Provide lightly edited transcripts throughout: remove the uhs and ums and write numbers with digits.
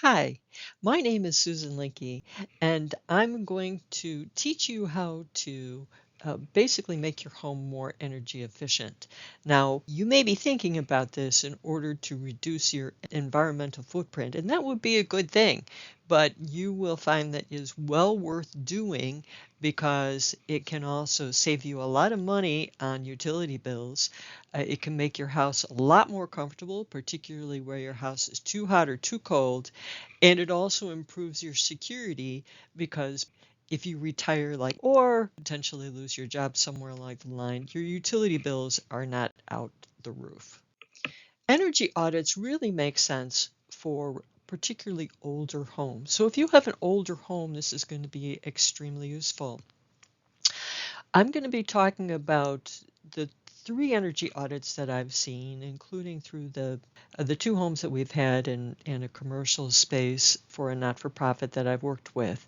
Hi, my name is Susan Linky, and I'm going to teach you how to basically make your home more energy efficient. Now, you may be thinking about this in order to reduce your environmental footprint, and that would be a good thing, but you will find that is well worth doing because it can also save you a lot of money on utility bills. It can make your house a lot more comfortable, particularly where your house is too hot or too cold, and it also improves your security because if you retire or potentially lose your job somewhere along the line, your utility bills are not out the roof. Energy audits really make sense for particularly older homes. So if you have an older home, this is going to be extremely useful. I'm going to be talking about the three energy audits that I've seen, including through the two homes that we've had in a commercial space for a not-for-profit that I've worked with.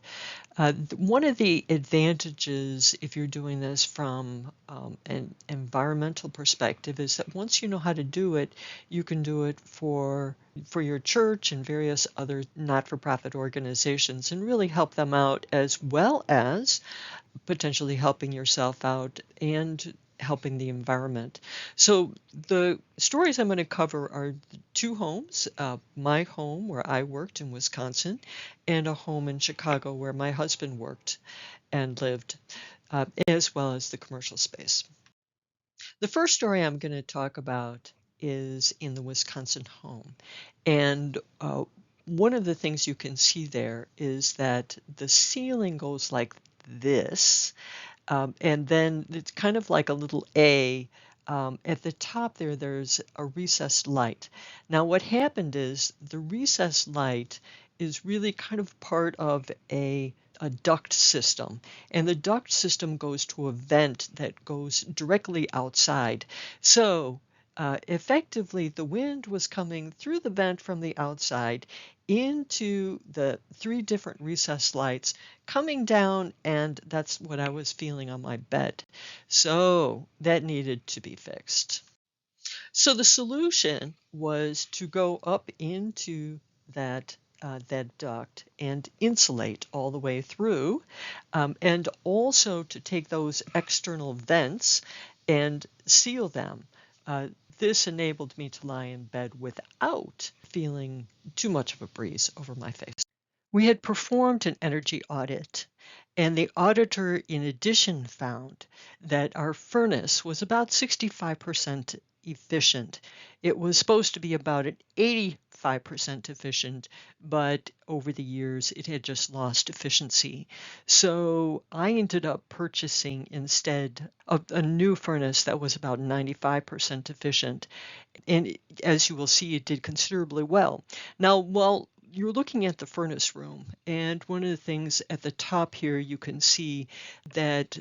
One of the advantages, if you're doing this from an environmental perspective, is that once you know how to do it, you can do it for your church and various other not-for-profit organizations and really help them out, as well as potentially helping yourself out and helping the environment. So the stories I'm going to cover are the two homes, my home where I worked in Wisconsin, and a home in Chicago where my husband worked and lived, as well as the commercial space. The first story I'm going to talk about is in the Wisconsin home. And one of the things you can see there is that the ceiling goes like this, and then it's kind of like a little A. At the top there, there's a recessed light. Now, what happened is the recessed light is really kind of part of a duct system, and the duct system goes to a vent that goes directly outside. So effectively, the wind was coming through the vent from the outside into the three different recessed lights coming down, and that's what I was feeling on my bed. So that needed to be fixed. So the solution was to go up into that duct and insulate all the way through, and also to take those external vents and seal them. Uh, this enabled me to lie in bed without feeling too much of a breeze over my face. We had performed an energy audit, and the auditor, in addition, found that our furnace was about 65% efficient. It was supposed to be about an 85% efficient, but over the years it had just lost efficiency. So I ended up purchasing instead a new furnace that was about 95% efficient. And as you will see, it did considerably well. Now, while you're looking at the furnace room, and one of the things at the top here, you can see that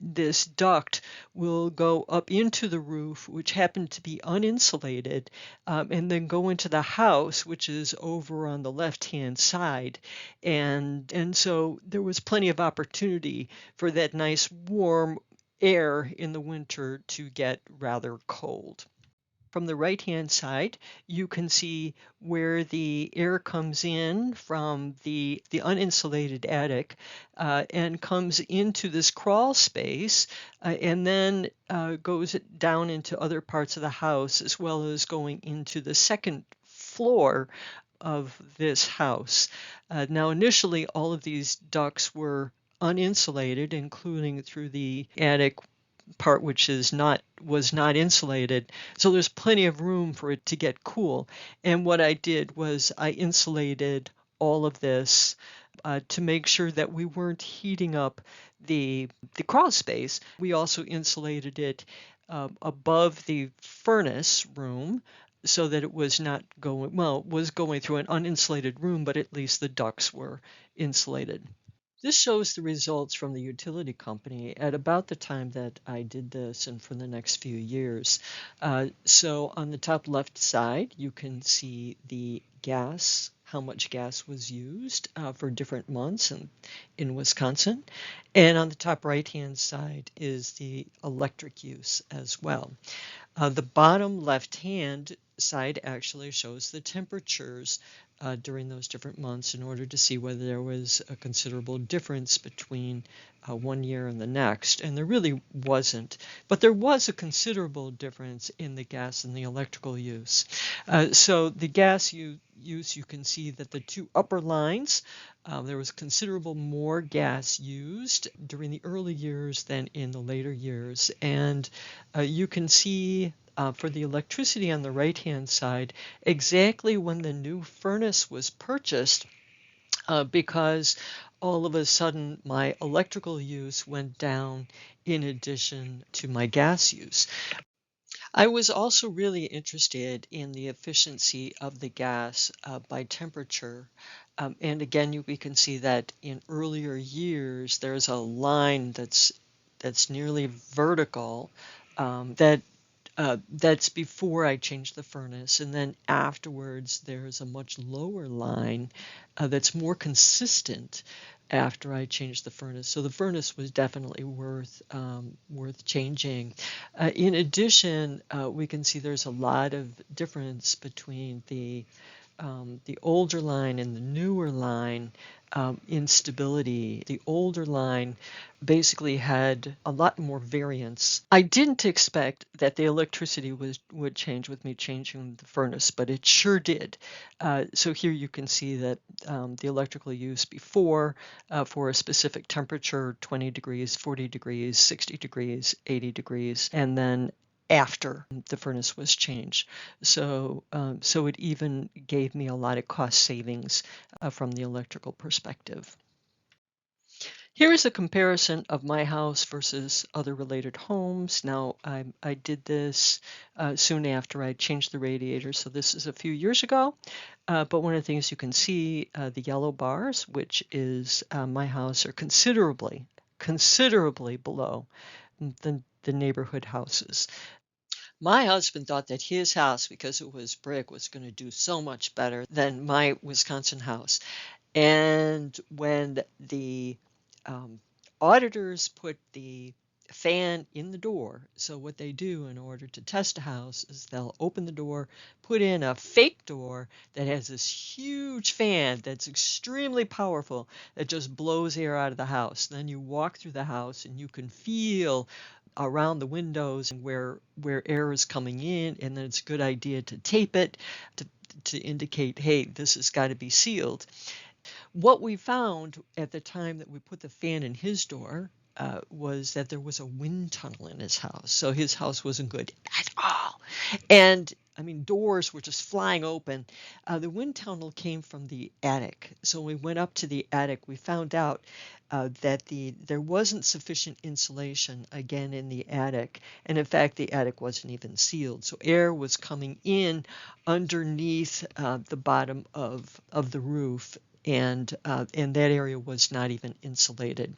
this duct will go up into the roof, which happened to be uninsulated, and then go into the house, which is over on the left-hand side. And so there was plenty of opportunity for that nice warm air in the winter to get rather cold. From the right-hand side, you can see where the air comes in from the uninsulated attic, and comes into this crawl space, and then goes down into other parts of the house, as well as going into the second floor of this house. Now, initially, all of these ducts were uninsulated, including through the attic part which was not insulated, so there's plenty of room for it to get cool. And what I did was I insulated all of this, to make sure that we weren't heating up the crawl space. We also insulated it above the furnace room, so that it was not going, well, it was going through an uninsulated room, but at least the ducts were insulated. This shows the results from the utility company at about the time that I did this and for the next few years. So on the top left side, you can see the gas, how much gas was used for different months in Wisconsin. And on the top right-hand side is the electric use as well. The bottom left-hand side actually shows the temperatures during those different months in order to see whether there was a considerable difference between one year and the next. And there really wasn't. But there was a considerable difference in the gas and the electrical use. So the gas use, you can see that the two upper lines, there was considerable more gas used during the early years than in the later years. And you can see for the electricity on the right-hand side exactly when the new furnace was purchased, because all of a sudden my electrical use went down in addition to my gas use. I was also really interested in the efficiency of the gas by temperature. And again, we can see that in earlier years, there's a line that's nearly vertical, that's before I changed the furnace. And then afterwards, there's a much lower line that's more consistent after I changed the furnace. So the furnace was definitely worth changing. In addition, we can see there's a lot of difference between the older line and the newer line in stability. The older line basically had a lot more variance. I didn't expect that the electricity would change with me changing the furnace, but it sure did. So here you can see that the electrical use before for a specific temperature, 20 degrees, 40 degrees, 60 degrees, 80 degrees, and then after the furnace was changed. So it even gave me a lot of cost savings from the electrical perspective. Here is a comparison of my house versus other related homes. Now, I did this soon after I changed the radiator, so this is a few years ago. But one of the things you can see, the yellow bars, which is my house, are considerably below the neighborhood houses. My husband thought that his house, because it was brick, was going to do so much better than my Wisconsin house. And when the auditors put the fan in the door, so what they do in order to test a house is they'll open the door, put in a fake door that has this huge fan that's extremely powerful that just blows air out of the house. Then you walk through the house and you can feel around the windows and where air is coming in, and then it's a good idea to tape it to indicate, hey, this has got to be sealed. What we found at the time that we put the fan in his door was that there was a wind tunnel in his house. So his house wasn't good at all. And I mean, doors were just flying open. The wind tunnel came from the attic. So when we went up to the attic, we found out that there wasn't sufficient insulation, again, in the attic. And in fact, the attic wasn't even sealed. So air was coming in underneath the bottom of the roof, and that area was not even insulated.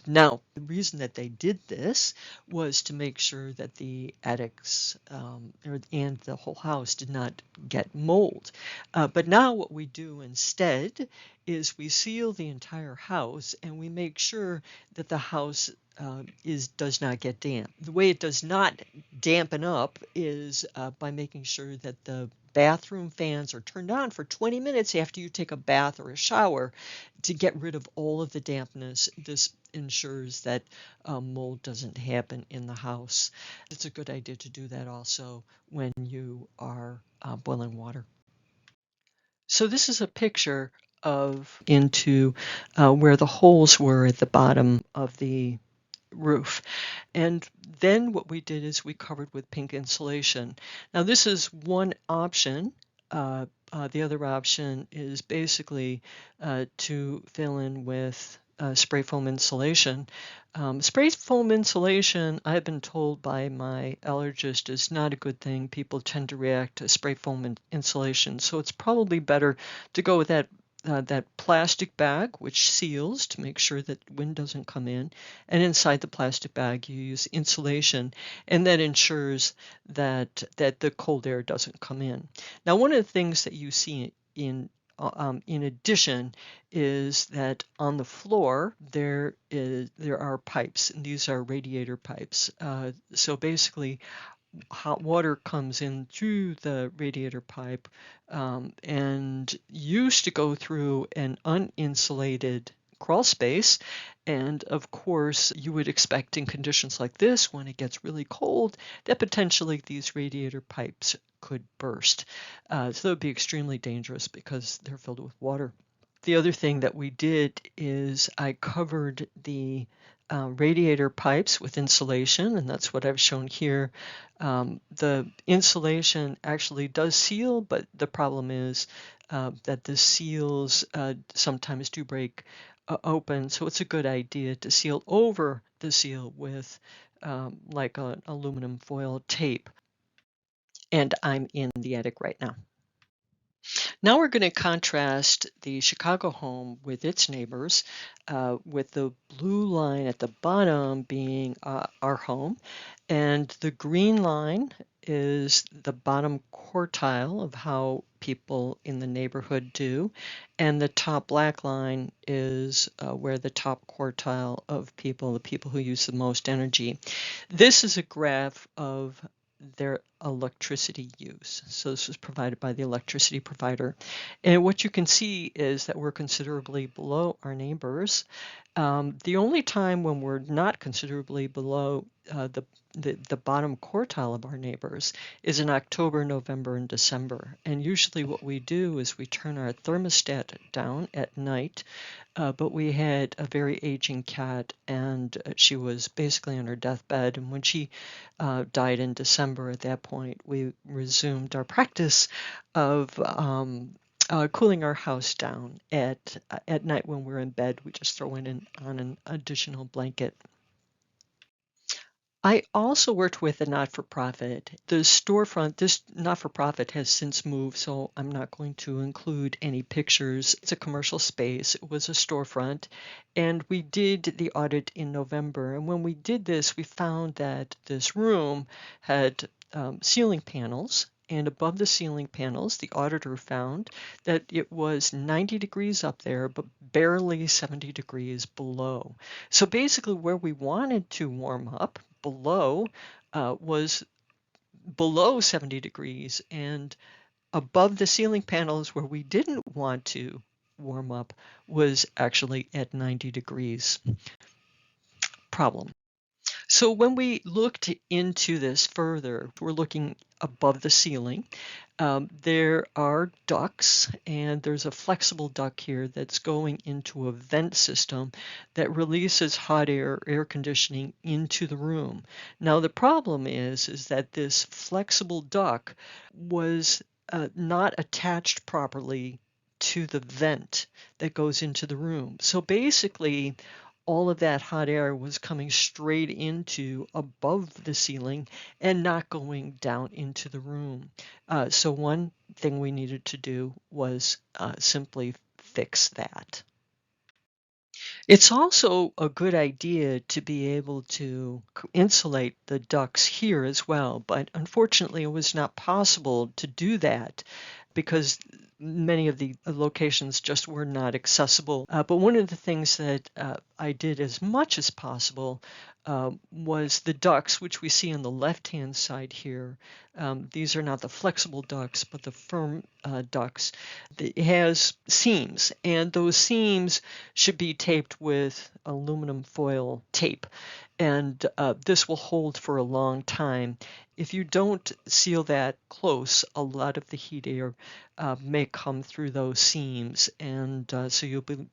Now, the reason that they did this was to make sure that the attics and the whole house did not get mold. But now what we do instead is we seal the entire house, and we make sure that the house does not get damp. The way it does not dampen up is by making sure that the bathroom fans are turned on for 20 minutes after you take a bath or a shower to get rid of all of the dampness. This ensures that mold doesn't happen in the house. It's a good idea to do that also when you are boiling water. So this is a picture of into where the holes were at the bottom of the roof. And then what we did is we covered with pink insulation. Now this is one option. The other option is basically to fill in with spray foam insulation. Spray foam insulation, I've been told by my allergist, is not a good thing. People tend to react to spray foam insulation, so it's probably better to go with that plastic bag, which seals to make sure that wind doesn't come in. And inside the plastic bag, you use insulation, and that ensures that the cold air doesn't come in. Now, one of the things that you see in addition is that on the floor there are pipes, and these are radiator pipes. So basically, hot water comes in through the radiator pipe and used to go through an uninsulated crawl space. And of course, you would expect in conditions like this, when it gets really cold, that potentially these radiator pipes could burst. So that would be extremely dangerous because they're filled with water. The other thing that we did is I covered the radiator pipes with insulation, and that's what I've shown here. The insulation actually does seal, but the problem is that the seals sometimes do break open, so it's a good idea to seal over the seal with like an aluminum foil tape. And I'm in the attic right now. Now we're going to contrast the Chicago home with its neighbors, with the blue line at the bottom being our home, and the green line is the bottom quartile of how people in the neighborhood do, and the top black line is where the top quartile of people, the people who use the most energy. This is a graph of their electricity use. So this was provided by the electricity provider. And what you can see is that we're considerably below our neighbors. The only time when we're not considerably below the bottom quartile of our neighbors is in October, November, and December. And usually what we do is we turn our thermostat down at night. But we had a very aging cat, and she was basically on her deathbed. And when she died in December, at that point, we resumed our practice of cooling our house down at night when we're in bed. We just throw on an additional blanket. I also worked with a not-for-profit. The storefront, this not-for-profit has since moved, so I'm not going to include any pictures. It's a commercial space. It was a storefront, and we did the audit in November. And when we did this, we found that this room had ceiling panels, and above the ceiling panels, the auditor found that it was 90 degrees up there, but barely 70 degrees below. So basically where we wanted to warm up below was below 70 degrees, and above the ceiling panels where we didn't want to warm up was actually at 90 degrees. Problem. So when we looked into this further, we're looking above the ceiling. There are ducts, and there's a flexible duct here that's going into a vent system that releases hot air conditioning into the room. Now the problem is that this flexible duct was not attached properly to the vent that goes into the room. So basically, all of that hot air was coming straight into above the ceiling and not going down into the room. So one thing we needed to do was simply fix that. It's also a good idea to be able to insulate the ducts here as well, but unfortunately it was not possible to do that because many of the locations just were not accessible. But one of the things that I did as much as possible was the ducts, which we see on the left-hand side here. These are not the flexible ducts, but the firm ducts. It has seams, and those seams should be taped with aluminum foil tape. And this will hold for a long time. If you don't seal that close, a lot of the heat air may come through those seams, and so you'll be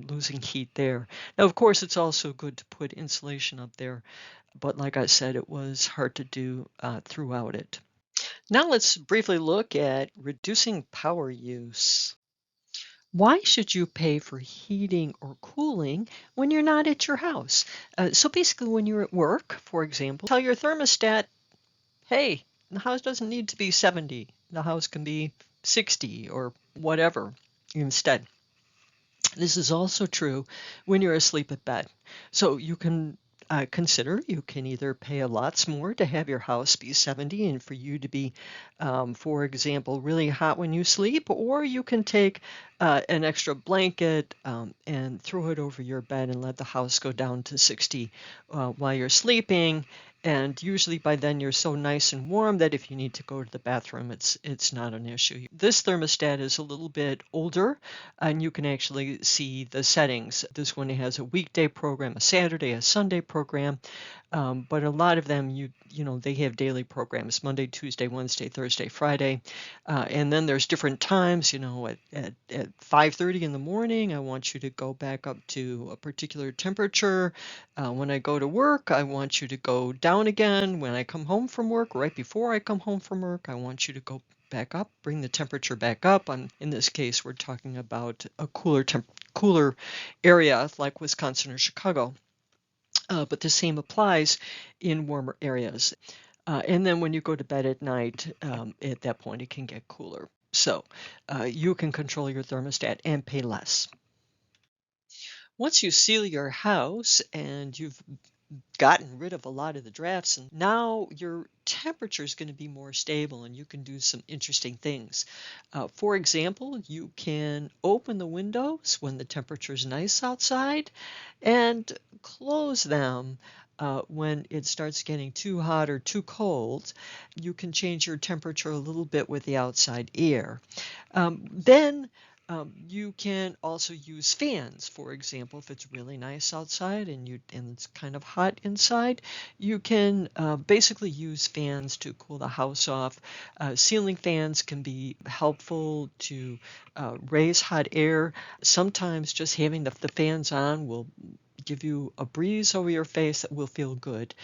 losing heat there. Now, of course, it's also good to put insulation up there, but like I said, it was hard to do throughout it. Now let's briefly look at reducing power use. Why should you pay for heating or cooling when you're not at your house? So basically, when you're at work, for example, tell your thermostat, hey, the house doesn't need to be 70. The house can be 60 or whatever instead. This is also true when you're asleep at bed. So you can consider you can either pay a lots more to have your house be 70 and for you to be, for example, really hot when you sleep, or you can take an extra blanket and throw it over your bed and let the house go down to 60 while you're sleeping. And usually by then you're so nice and warm that if you need to go to the bathroom, it's not an issue. This thermostat is a little bit older, and you can actually see the settings. This one has a weekday program, a Saturday, a Sunday program, but a lot of them, they have daily programs: Monday, Tuesday, Wednesday, Thursday, Friday, and then there's different times. At 5:30 in the morning, I want you to go back up to a particular temperature. When I go to work, I want you to go down again. When I come home from work, right before I come home from work, I want you to go back up, bring the temperature back up. In this case, we're talking about a cooler area like Wisconsin or Chicago. But the same applies in warmer areas. And then when you go to bed at night, at that point, it can get cooler. So you can control your thermostat and pay less. Once you seal your house and you've gotten rid of a lot of the drafts, and now your temperature is going to be more stable and you can do some interesting things. For example, you can open the windows when the temperature is nice outside and close them when it starts getting too hot or too cold. You can change your temperature a little bit with the outside air. Then you can also use fans. For example, if it's really nice outside and it's kind of hot inside, you can basically use fans to cool the house off. Ceiling fans can be helpful to raise hot air. Sometimes just having the fans on will give you a breeze over your face that will feel good.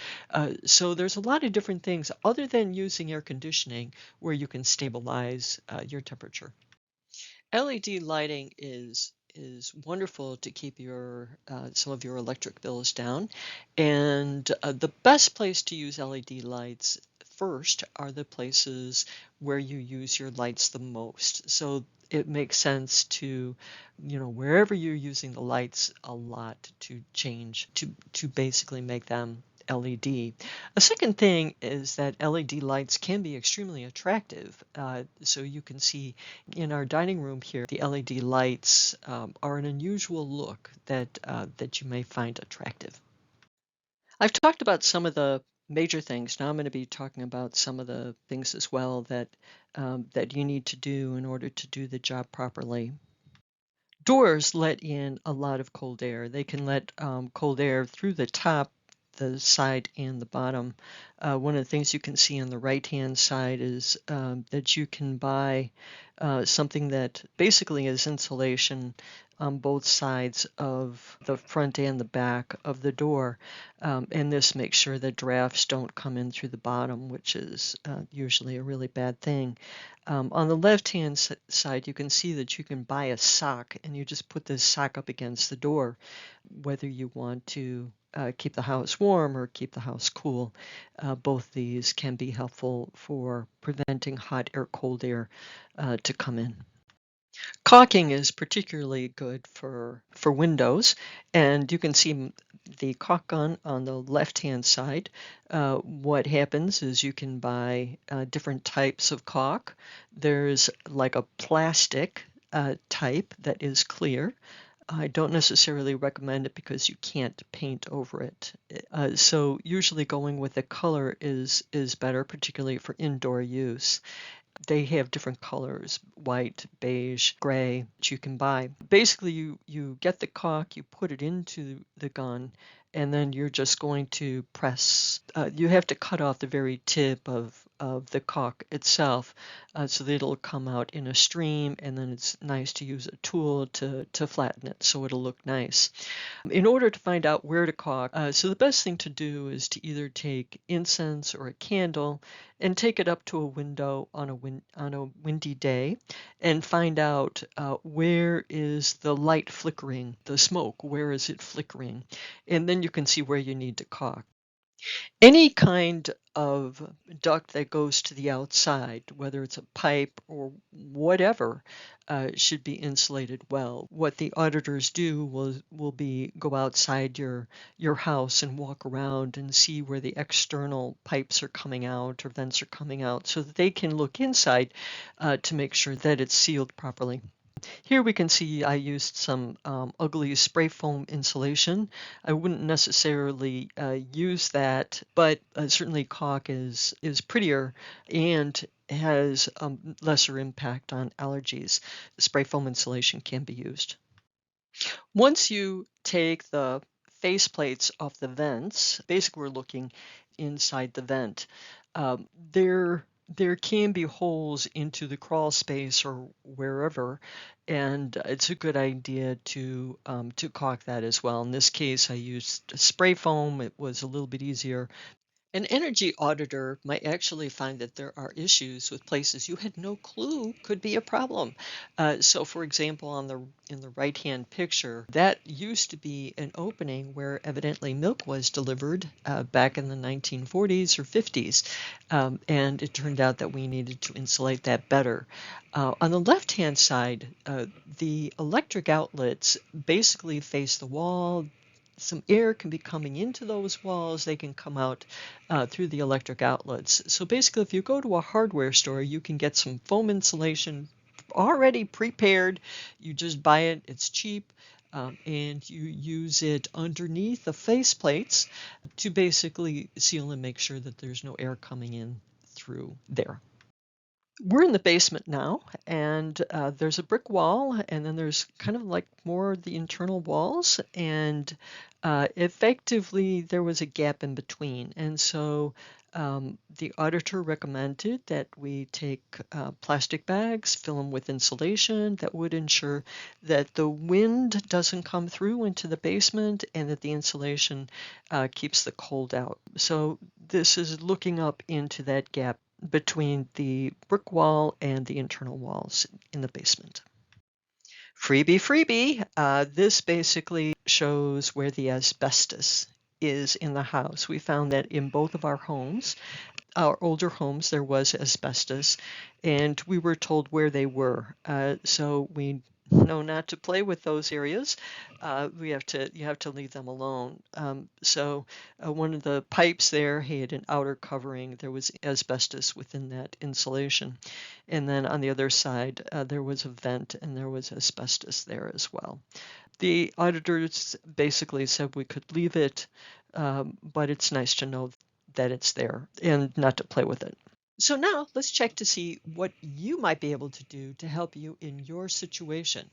So there's a lot of different things other than using air conditioning where you can stabilize your temperature. LED lighting is wonderful to keep your some of your electric bills down, and the best place to use LED lights first are the places where you use your lights the most. So it makes sense to, wherever you're using the lights a lot, to change to basically make them LED. A second thing is that LED lights can be extremely attractive. So you can see in our dining room here, the LED lights are an unusual look that you may find attractive. I've talked about some of the major things. Now I'm going to be talking about some of the things as well that you need to do in order to do the job properly. Doors let in a lot of cold air. They can let cold air through the top, the side, and the bottom. One of the things you can see on the right-hand side is that you can buy something that basically is insulation on both sides of the front and the back of the door. And this makes sure that drafts don't come in through the bottom, which is usually a really bad thing. On the left-hand side, you can see that you can buy a sock, and you just put this sock up against the door, whether you want to keep the house warm or keep the house cool. Both these can be helpful for preventing hot air, cold air to come in. Caulking is particularly good for windows, and you can see the caulk gun on the left-hand side. What happens is you can buy different types of caulk. There's like a plastic type that is clear. I don't necessarily recommend it because you can't paint over it. So usually going with the color is better, particularly for indoor use. They have different colors: white, beige, gray, that you can buy. Basically, you get the caulk, you put it into the gun, and then you're just going to press. You have to cut off the very tip of the caulk itself so that it'll come out in a stream, and then it's nice to use a tool to flatten it so it'll look nice. In order to find out where to caulk, so the best thing to do is to either take incense or a candle and take it up to a window on a windy day and find out where is the light flickering, the smoke, where is it flickering? And then you can see where you need to caulk. Any kind of duct that goes to the outside, whether it's a pipe or whatever, should be insulated well. What the auditors do will be go outside your house and walk around and see where the external pipes are coming out or vents are coming out so that they can look inside to make sure that it's sealed properly. Here we can see I used some ugly spray foam insulation. I wouldn't necessarily use that, but certainly caulk is prettier and has lesser impact on allergies. Spray foam insulation can be used. Once you take the face plates off the vents, basically we're looking inside the vent. There can be holes into the crawl space or wherever, and it's a good idea to caulk that as well. In this case, I used spray foam. It was a little bit easier. An energy auditor might actually find that there are issues with places you had no clue could be a problem. So, for example, in the right-hand picture, that used to be an opening where evidently milk was delivered back in the 1940s or 50s, and it turned out that we needed to insulate that better. On the left-hand side, the electric outlets basically face the wall. Some air can be coming into those walls. They can come out through the electric outlets. So basically, if you go to a hardware store, you can get some foam insulation already prepared. You just buy it, it's cheap, and you use it underneath the face plates to basically seal and make sure that there's no air coming in through there. We're in the basement now, and there's a brick wall, and then there's kind of like more of the internal walls, and effectively there was a gap in between. And so the auditor recommended that we take plastic bags, fill them with insulation that would ensure that the wind doesn't come through into the basement and that the insulation keeps the cold out. So this is looking up into that gap between the brick wall and the internal walls in the basement. Freebie, freebie. This basically shows where the asbestos is in the house. We found that in both of our homes, our older homes, there was asbestos, and we were told where they were. So we know not to play with those areas. You have to leave them alone. So one of the pipes there had an outer covering. There was asbestos within that insulation, and then on the other side there was a vent, and there was asbestos there as well. The auditors basically said we could leave it, but it's nice to know that it's there and not to play with it. So now let's check to see what you might be able to do to help you in your situation.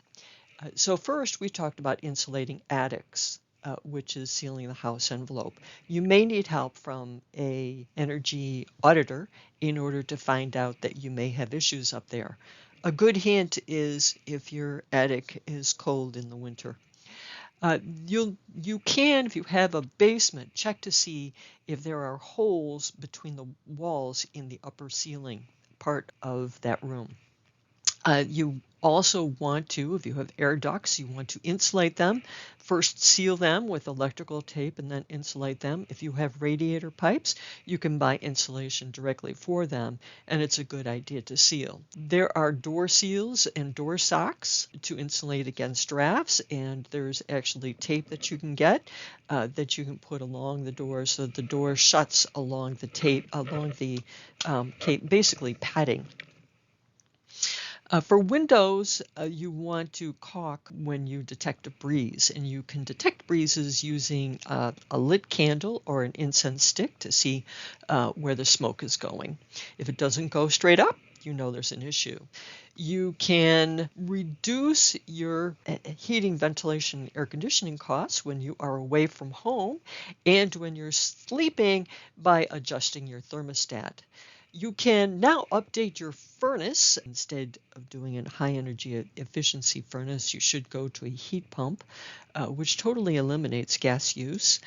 So first, we talked about insulating attics, which is sealing the house envelope. You may need help from a energy auditor in order to find out that you may have issues up there. A good hint is if your attic is cold in the winter. You can, if you have a basement, check to see if there are holes between the walls in the upper ceiling part of that room. You also want to, if you have air ducts, you want to insulate them. First seal them with electrical tape and then insulate them. If you have radiator pipes, you can buy insulation directly for them, and it's a good idea to seal. There are door seals and door socks to insulate against drafts, and there's actually tape that you can get that you can put along the door so that the door shuts along the tape, along the basically padding. For windows, you want to caulk when you detect a breeze, and you can detect breezes using a lit candle or an incense stick to see where the smoke is going. If it doesn't go straight up, you know there's an issue. You can reduce your heating, ventilation, air conditioning costs when you are away from home and when you're sleeping by adjusting your thermostat. You can now update your furnace. Instead of doing a high energy efficiency furnace, you should go to a heat pump, which totally eliminates gas use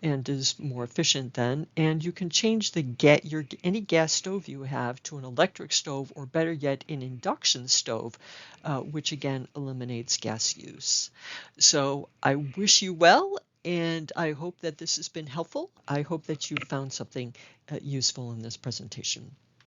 and is more efficient then. And you can change any gas stove you have to an electric stove, or better yet, an induction stove, which again eliminates gas use. So I wish you well, and I hope that this has been helpful. I hope that you found something useful in this presentation.